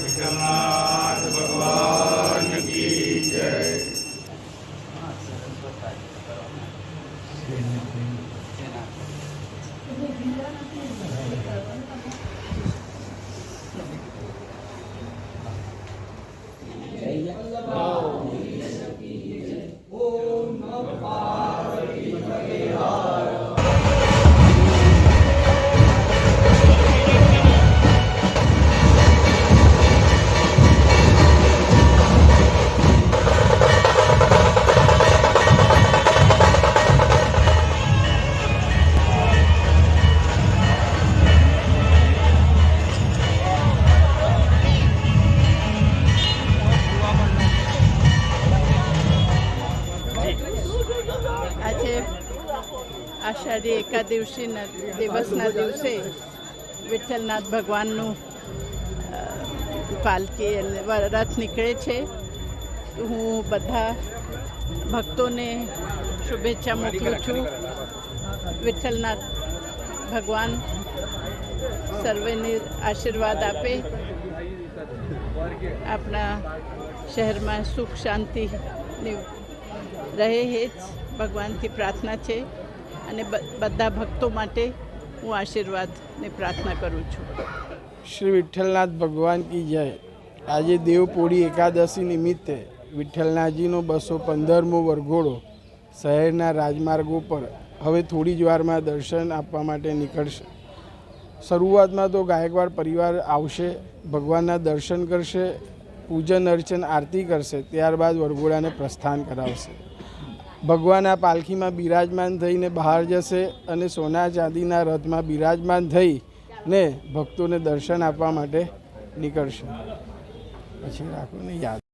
विठलनाथ भगवान की जय। આજે આષાઢી એકાદશી દિવસના દિવસે વિઠ્ઠલનાથ ભગવાનનું પાલકી અને રથ નીકળે છે. હું બધા ભક્તોને શુભેચ્છા મોકલું છું. વિઠ્ઠલનાથ ભગવાન સર્વેને આશીર્વાદ આપે, આપણા શહેરમાં સુખ શાંતિની રહે એ જ ભગવાનથી પ્રાર્થના છે અને બધા ભક્તો માટે હું આશીર્વાદની પ્રાર્થના કરું છું. શ્રી વિઠ્ઠલનાથ ભગવાન કી જય. આજે દેવપોળી એકાદશી નિમિત્તે વિઠ્ઠલનાથજીનો 215મો વરઘોડો શહેરના રાજમાર્ગો પર હવે થોડી જ વારમાં દર્શન આપવા માટે નીકળશે. શરૂઆતમાં તો ગાયકવાડ પરિવાર આવશે, ભગવાનના દર્શન કરશે, પૂજન અર્ચન આરતી કરશે, ત્યારબાદ વરઘોડાને પ્રસ્થાન કરાવશે. ભગવાન આ પાલખીમાં બિરાજમાન થઈને બહાર જશે અને સોના ચાંદીના રથમાં બિરાજમાન થઈને ભક્તોને દર્શન આપવા માટે નીકળશે. પછી રાખો ને યાદ.